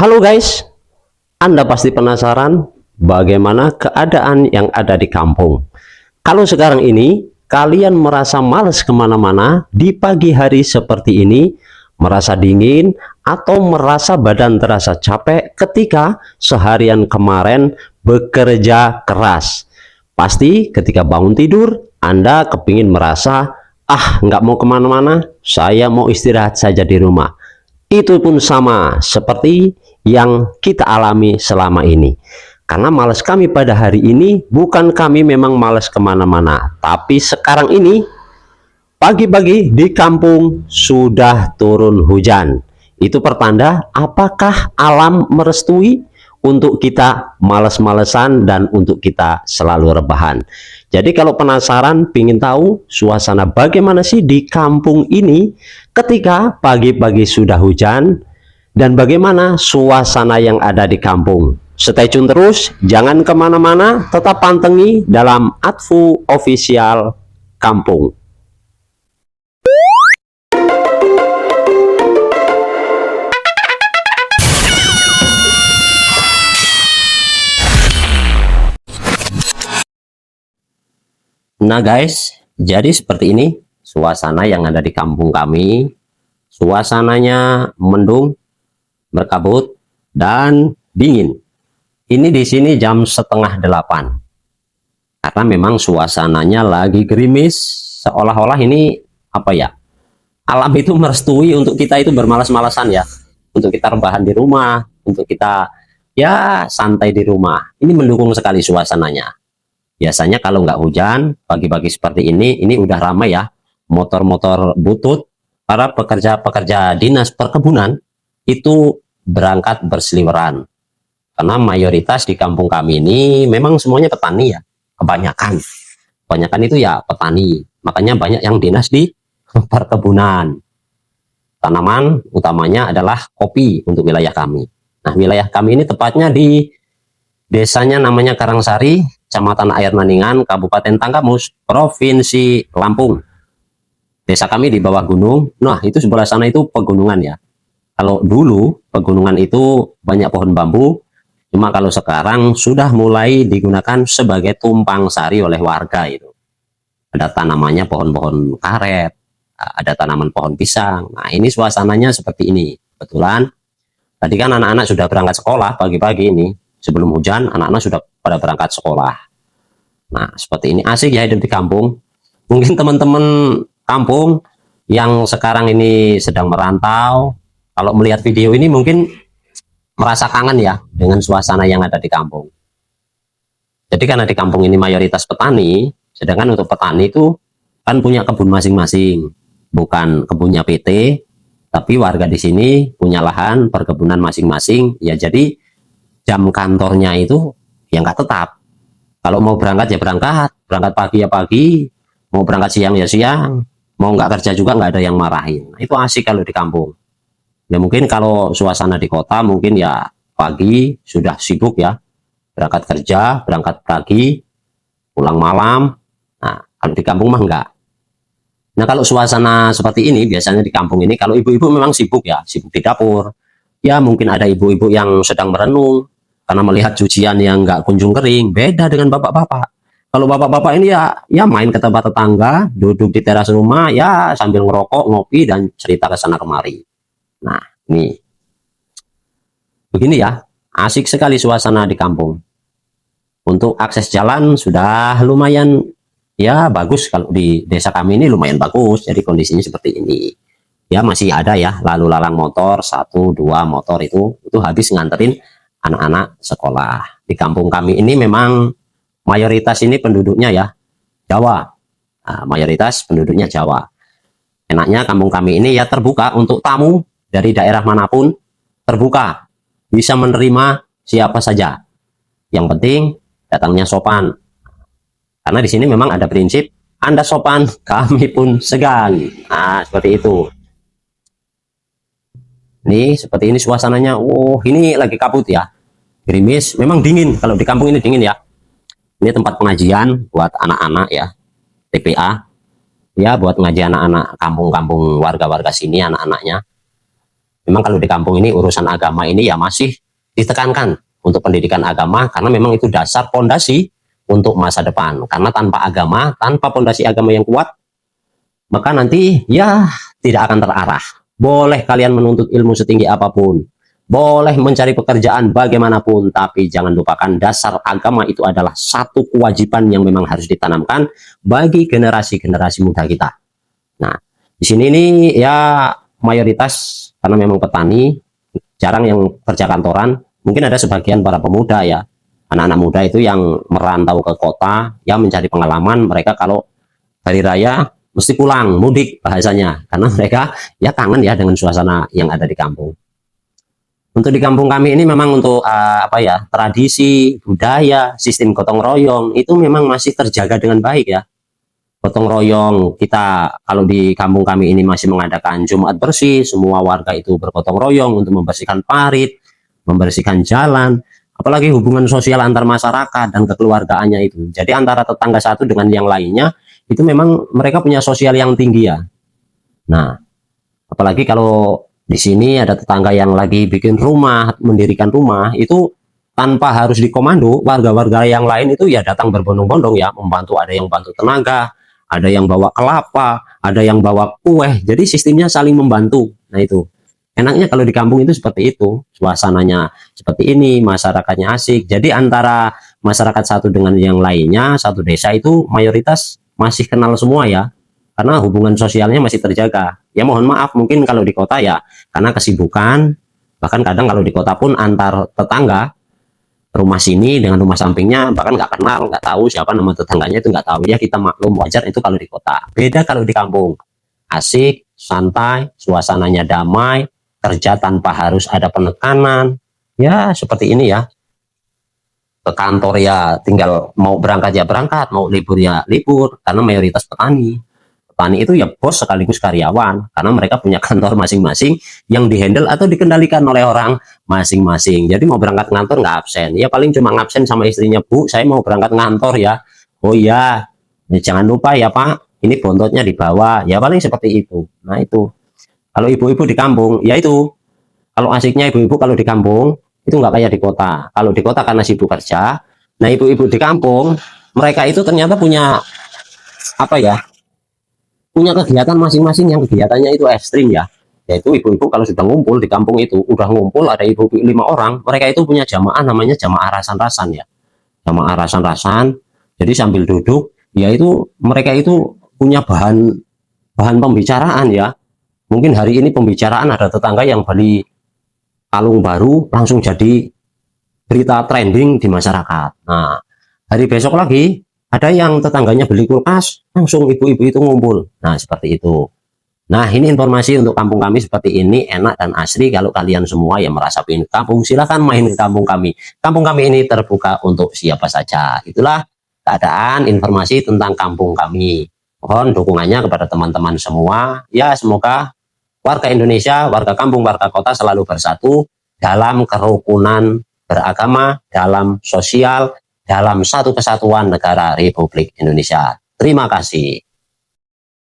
Halo guys, Anda pasti penasaran bagaimana keadaan yang ada di kampung. Kalau sekarang ini kalian merasa malas kemana-mana di pagi hari seperti ini, merasa dingin atau merasa badan terasa capek ketika seharian kemarin bekerja keras. Pasti ketika bangun tidur, Anda kepingin merasa, nggak mau kemana-mana, saya mau istirahat saja di rumah. Itu pun sama seperti yang kita alami selama ini. Karena malas kami pada hari ini, bukan kami memang malas kemana-mana, tapi sekarang ini pagi-pagi di kampung sudah turun hujan. Itu pertanda apakah alam merestui untuk kita malas-malesan dan untuk kita selalu rebahan. Jadi kalau penasaran, ingin tahu suasana bagaimana sih di kampung ini ketika pagi-pagi sudah hujan, dan bagaimana suasana yang ada di kampung. Stay tune terus, jangan kemana-mana, tetap pantengi dalam Adfu Official Kampung. Nah guys, jadi seperti ini suasana yang ada di kampung kami. Suasananya mendung, berkabut, dan dingin. Ini di sini jam 7:30. Karena memang suasananya lagi gerimis, seolah-olah ini apa ya? Alam itu merestui untuk kita itu bermalas-malasan ya. Untuk kita rebahan di rumah, untuk kita ya santai di rumah. Ini mendukung sekali suasananya. Biasanya kalau nggak hujan, pagi-pagi seperti ini udah ramai ya. Motor-motor butut, para pekerja-pekerja dinas perkebunan itu berangkat berseliweran. Karena mayoritas di kampung kami ini memang semuanya petani ya. Kebanyakan itu ya petani. Makanya banyak yang dinas di perkebunan. Tanaman utamanya adalah kopi untuk wilayah kami. Nah, wilayah kami ini tepatnya di desanya namanya Karangsari, Kecamatan Air Naningan, Kabupaten Tanggamus, Provinsi Lampung. Desa kami di bawah gunung. Nah, itu sebelah sana itu pegunungan ya. Kalau dulu pegunungan itu banyak pohon bambu, cuma kalau sekarang sudah mulai digunakan sebagai tumpang sari oleh warga itu. Ada tanamannya pohon-pohon karet, ada tanaman pohon pisang. Nah, ini suasananya seperti ini. Kebetulan tadi kan anak-anak sudah berangkat sekolah pagi-pagi ini. Sebelum hujan, anak-anak sudah pada berangkat sekolah. Nah, seperti ini asik ya hidup di kampung. Mungkin teman-teman kampung yang sekarang ini sedang merantau, kalau melihat video ini mungkin merasa kangen ya dengan suasana yang ada di kampung. Jadi karena di kampung ini mayoritas petani, sedangkan untuk petani itu kan punya kebun masing-masing, bukan kebunnya PT, tapi warga di sini punya lahan perkebunan masing-masing. Ya jadi jam kantornya itu ya nggak tetap. Kalau mau berangkat ya berangkat pagi ya pagi, mau berangkat siang ya siang, mau nggak kerja juga nggak ada yang marahin. Itu asik kalau di kampung. Ya mungkin kalau suasana di kota mungkin ya pagi sudah sibuk ya, berangkat kerja, berangkat pagi, pulang malam. Nah, kalau di kampung mah enggak. Nah, kalau suasana seperti ini biasanya di kampung ini, kalau ibu-ibu memang sibuk ya, sibuk di dapur. Ya mungkin ada ibu-ibu yang sedang merenung karena melihat cucian yang nggak kunjung kering. Beda dengan bapak-bapak. Kalau bapak-bapak ini ya main ke tempat tetangga, duduk di teras rumah, ya sambil ngerokok, ngopi, dan cerita ke sana kemari. Nah, ini begini ya, asik sekali suasana di kampung. Untuk akses jalan sudah lumayan ya bagus. Kalau di desa kami ini lumayan bagus, jadi kondisinya seperti ini. Ya masih ada ya lalu lalang motor, 1-2 motor itu habis nganterin anak-anak sekolah. Di kampung kami ini memang mayoritas ini penduduknya ya Jawa. Nah, mayoritas penduduknya Jawa. Enaknya kampung kami ini ya terbuka untuk tamu dari daerah manapun, terbuka, bisa menerima siapa saja. Yang penting datangnya sopan. Karena di sini memang ada prinsip Anda sopan, kami pun segan. Nah, seperti itu. Nih, seperti ini suasananya. Oh, ini lagi kabut ya. Gerimis, memang dingin. Kalau di kampung ini dingin ya. Ini tempat pengajian buat anak-anak ya. TPA. Ya, buat ngaji anak-anak kampung-kampung warga-warga sini, anak-anaknya. Memang kalau di kampung ini urusan agama ini ya masih ditekankan untuk pendidikan agama, karena memang itu dasar pondasi untuk masa depan. Karena tanpa agama, tanpa pondasi agama yang kuat, maka nanti ya tidak akan terarah. Boleh kalian menuntut ilmu setinggi apapun, boleh mencari pekerjaan bagaimanapun, tapi jangan lupakan dasar agama itu adalah satu kewajiban yang memang harus ditanamkan bagi generasi-generasi muda kita. Nah, di sini ini ya mayoritas karena memang petani, jarang yang kerja kantoran. Mungkin ada sebagian para pemuda ya, anak-anak muda itu yang merantau ke kota, ya mencari pengalaman. Mereka kalau hari raya mesti pulang, mudik bahasanya, karena mereka ya kangen ya dengan suasana yang ada di kampung. Untuk di kampung kami ini memang untuk apa ya, tradisi, budaya, sistem gotong royong itu memang masih terjaga dengan baik ya. Gotong royong kita kalau di kampung kami ini masih mengadakan Jumat bersih, semua warga itu bergotong royong untuk membersihkan parit, membersihkan jalan, apalagi hubungan sosial antar masyarakat dan kekeluargaannya itu. Jadi antara tetangga satu dengan yang lainnya itu memang mereka punya sosial yang tinggi ya. Nah, apalagi kalau di sini ada tetangga yang lagi bikin rumah, mendirikan rumah, itu tanpa harus dikomando, warga-warga yang lain itu ya datang berbondong-bondong ya, membantu. Ada yang bantu tenaga, ada yang bawa kelapa, ada yang bawa kue. Jadi sistemnya saling membantu. Nah itu enaknya kalau di kampung itu seperti itu, suasananya seperti ini, masyarakatnya asik. Jadi antara masyarakat satu dengan yang lainnya, satu desa itu mayoritas masih kenal semua ya, karena hubungan sosialnya masih terjaga. Ya mohon maaf mungkin kalau di kota ya karena kesibukan, bahkan kadang kalau di kota pun antar tetangga, rumah sini dengan rumah sampingnya bahkan nggak kenal, nggak tahu siapa nama tetangganya, itu nggak tahu ya, kita maklum, wajar itu kalau di kota. Beda kalau di kampung, asik, santai, suasananya damai, kerja tanpa harus ada penekanan, ya seperti ini ya. Ke kantor ya tinggal mau berangkat ya berangkat, mau libur ya libur, karena mayoritas petani. Petani itu ya bos sekaligus karyawan, karena mereka punya kantor masing-masing yang dihandle atau dikendalikan oleh orang masing-masing. Jadi mau berangkat ngantor nggak absen, ya paling cuma ngabsen sama istrinya, Bu saya mau berangkat ngantor ya, oh iya ya, jangan lupa ya Pak ini bontotnya dibawa, ya paling seperti itu. Nah itu kalau ibu-ibu di kampung ya itu, kalau asiknya ibu-ibu kalau di kampung itu nggak kayak di kota. Kalau di kota karena sibuk kerja, nah ibu-ibu di kampung mereka itu ternyata punya apa ya, punya kegiatan masing-masing yang kegiatannya itu ekstrim ya. Yaitu ibu-ibu kalau sudah ngumpul di kampung itu, udah ngumpul ada ibu 5 orang, mereka itu punya jamaah namanya jamaah rasan-rasan ya. Jamaah rasan-rasan. Jadi sambil duduk, ya itu mereka itu punya bahan pembicaraan ya. Mungkin hari ini pembicaraan ada tetangga yang beli kalung baru langsung jadi berita trending di masyarakat. Nah, hari besok lagi ada yang tetangganya beli kulkas, langsung ibu-ibu itu ngumpul. Nah, seperti itu. Nah, ini informasi untuk kampung kami seperti ini, enak dan asri. Kalau kalian semua yang merasa ingin kampung, silahkan main ke kampung kami. Kampung kami ini terbuka untuk siapa saja. Itulah keadaan informasi tentang kampung kami. Mohon dukungannya kepada teman-teman semua. Ya, semoga warga Indonesia, warga kampung, warga kota selalu bersatu dalam kerukunan beragama, dalam sosial, dalam satu kesatuan negara Republik Indonesia. Terima kasih.